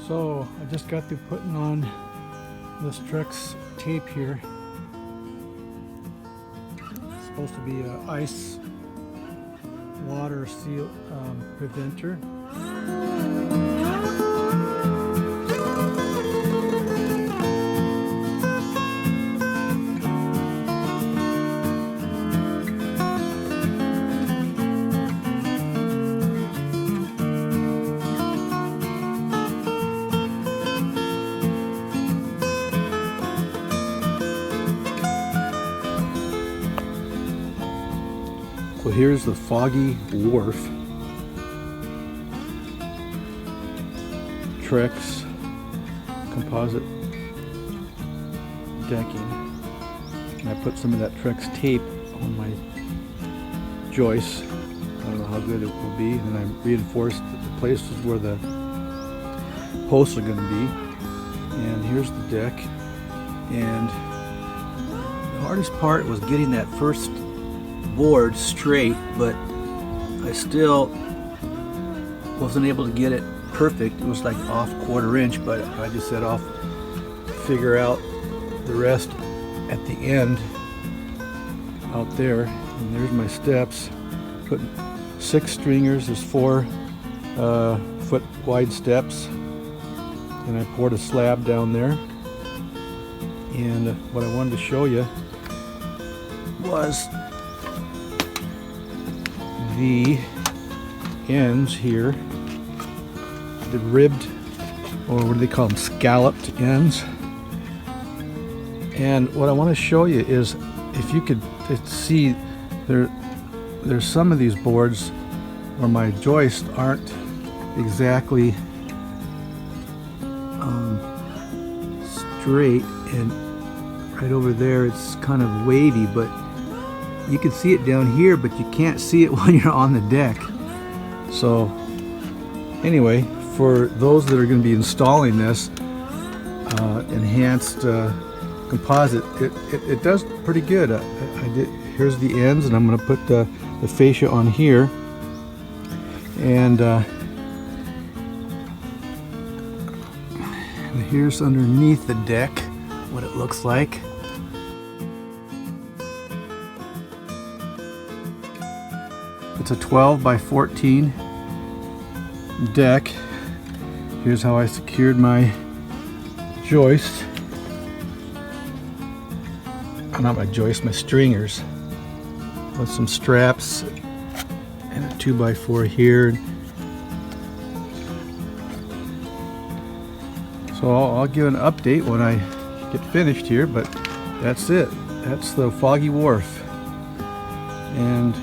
So I just got through putting on this Trex tape here. It's supposed to be an ice water seal preventer. So here's the Foggy Wharf, Trex composite decking, and I put some of that Trex tape on my joists. I don't know how good it will be, and I reinforced the places where the posts are going to be. And here's the deck, and the hardest part was getting that first board straight, but I still wasn't able to get it perfect. It was like off 1/4 inch, but I just said I'll figure out the rest at the end out there. And there's my steps. Put 6 stringers. There's 4 foot wide steps, and I poured a slab down there. And what I wanted to show you was the ends here, the ribbed, or what do they call them, scalloped ends. And what I want to show you is, if you could see, there's some of these boards where my joists aren't exactly straight, and right over there it's kind of wavy, but you can see it down here, but you can't see it when you're on the deck. So anyway, for those that are going to be installing this enhanced composite, it does pretty good. Here's the ends, and I'm going to put the fascia on here, and here's underneath the deck what it looks like. It's a 12 by 14 deck. Here's how I secured my joist. Not my joist, my stringers. With some straps and a 2x4 here. So I'll give an update when I get finished here, but that's it. That's the Foggy Wharf. And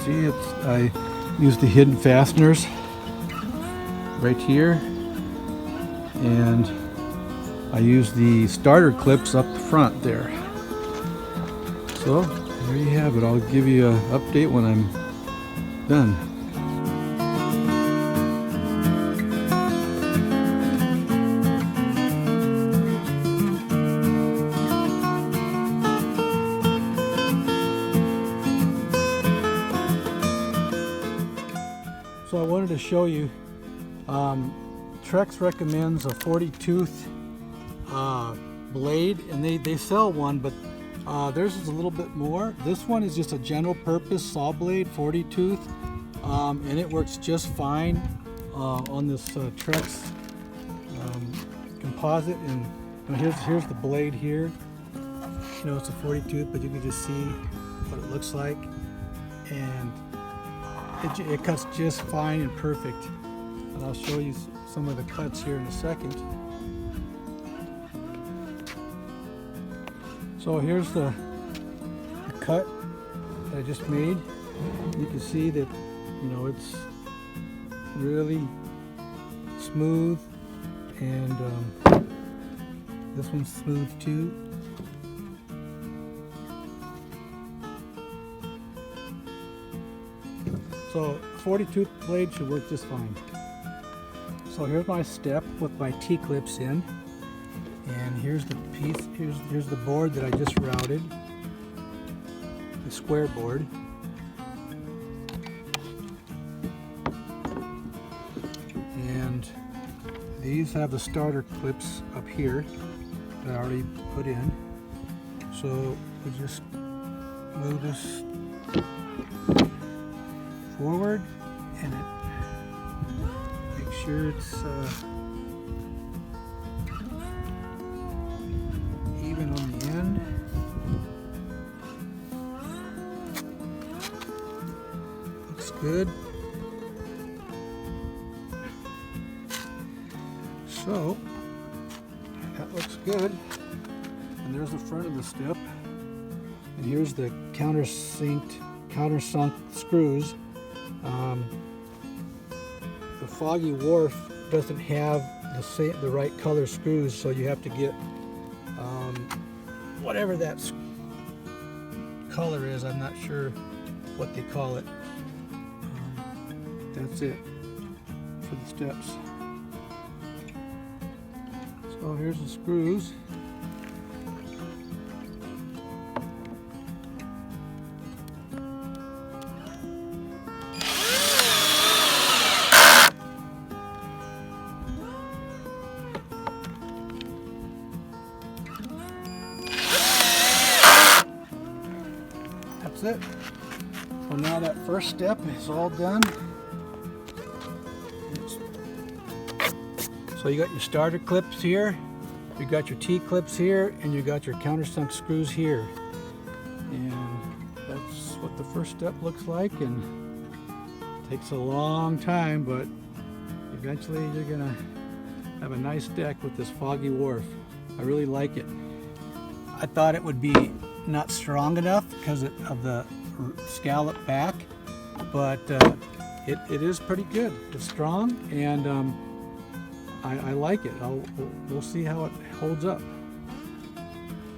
see, I used the hidden fasteners right here, and I used the starter clips up the front there. So there you have it. I'll give you an update when I'm done. So I wanted to show you, Trex recommends a 40 tooth blade, and they sell one, but theirs is a little bit more. This one is just a general purpose saw blade, 40 tooth, and it works just fine on this Trex composite. And here's the blade here. You know, it's a 40 tooth, but you can just see what it looks like. And it cuts just fine and perfect. And I'll show you some of the cuts here in a second. So here's the cut that I just made. You can see that, you know, it's really smooth, and this one's smooth too. So 42 blade should work just fine. So here's my step with my T-clips in, and here's the piece. Here's the board that I just routed, the square board. And these have the starter clips up here that I already put in. So we just move this forward, and make sure it's even on the end. Looks good. So that looks good. And there's the front of the step. And here's the countersunk screws. The Foggy Wharf doesn't have the right color screws, so you have to get whatever that color is. I'm not sure what they call it. That's it for the steps. So here's the screws. That's it. So now that first step is all done. So you got your starter clips here, you got your T-clips here, and you got your countersunk screws here. And that's what the first step looks like, and it takes a long time, but eventually you're gonna have a nice deck with this Foggy Wharf. I really like it. I thought it would be not strong enough because of the scallop back, but it is pretty good. It's strong, and I like it. We'll see how it holds up.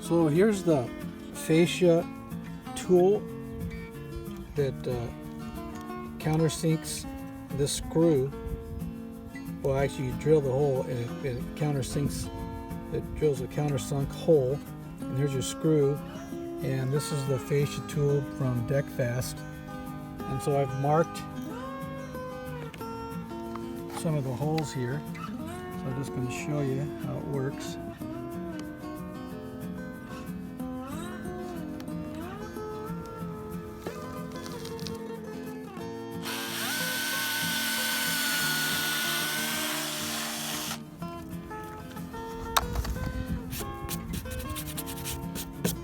So here's the Fascia tool that countersinks this screw. Well, actually you drill the hole, and it countersinks, it drills a countersunk hole. And here's your screw, and this is the Fascia tool from DeckFast. And so I've marked some of the holes here. So I'm just going to show you how it works.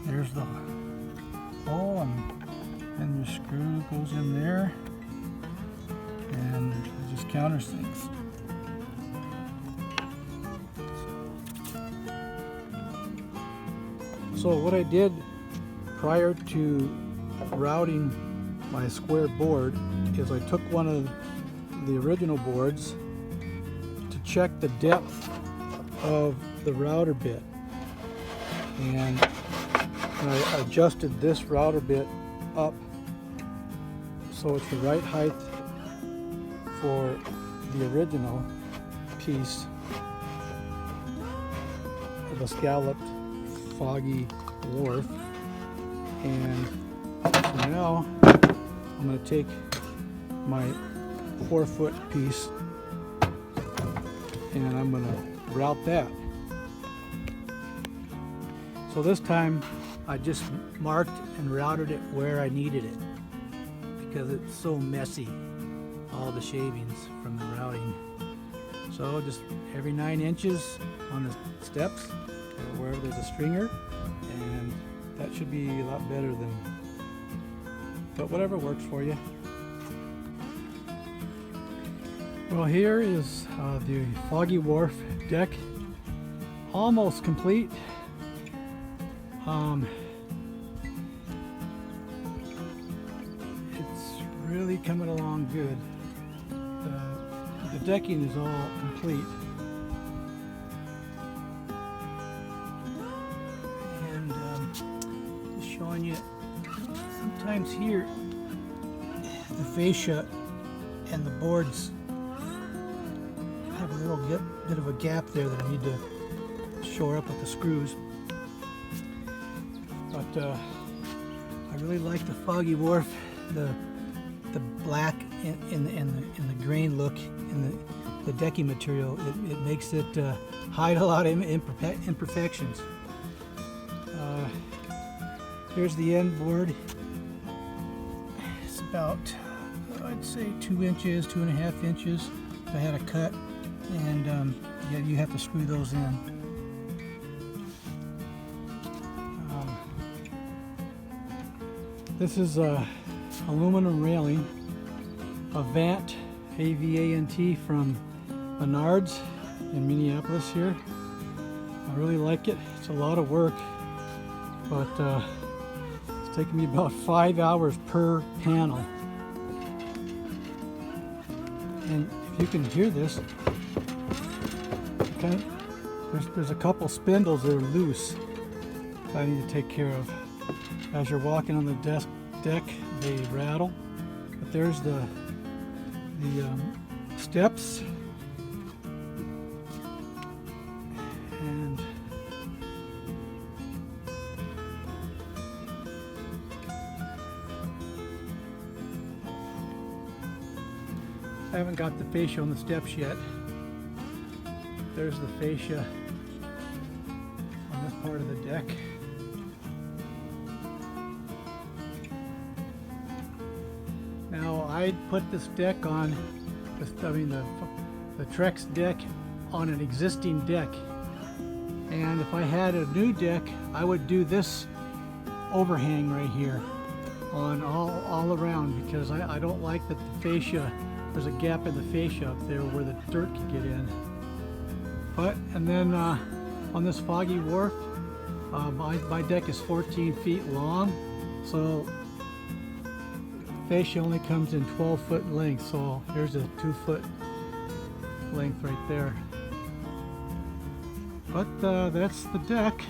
There's the hole, and your screw goes in there, and it just countersinks. So what I did prior to routing my square board is I took one of the original boards to check the depth of the router bit, and I adjusted this router bit up so it's the right height for the original piece of the scalloped Foggy Wharf. And so now I'm going to take my 4-foot piece and I'm going to route that. So this time I just marked and routed it where I needed it because it's so messy, all the shavings from the routing. So just every 9 inches on the steps, or wherever there's a stringer, and that should be a lot better than, but whatever works for you. Well, here is the Foggy Wharf deck, almost complete. It's really coming along good. The decking is all complete, and just showing you. Sometimes here, the fascia and the boards have a little bit of a gap there that I need to shore up with the screws. But I really like the Foggy Wharf, the black in the grain look in the decking material. It makes it hide a lot of imperfections. Here's the end board. It's about, I'd say, 2 inches, 2.5 inches. I had a cut, and yeah, you have to screw those in. This is a aluminum railing, a Vant, A-V-A-N-T, from Menards in Minneapolis here. I really like it. It's a lot of work, but it's taken me about 5 hours per panel. And if you can hear this, okay, there's a couple spindles that are loose that I need to take care of. As you're walking on the deck, they rattle. But there's the steps, and I haven't got the fascia on the steps yet. There's the fascia on this part of the deck. Now, I put this deck on, the Trex deck on an existing deck. And if I had a new deck, I would do this overhang right here on all around, because I don't like that the fascia, there's a gap in the fascia up there where the dirt can get in. And then on this Foggy Wharf, my deck is 14 feet long, so fascia only comes in 12-foot length, so here's a 2-foot length right there. But that's the deck,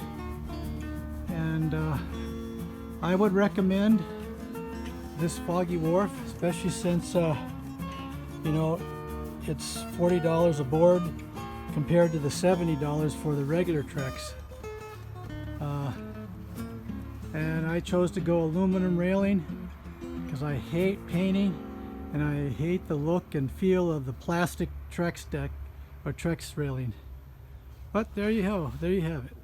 and I would recommend this Foggy Wharf, especially since you know, it's $40 a board compared to the $70 for the regular Trex. And I chose to go aluminum railing because I hate painting, and I hate the look and feel of the plastic Trex deck or Trex railing. But there you have it.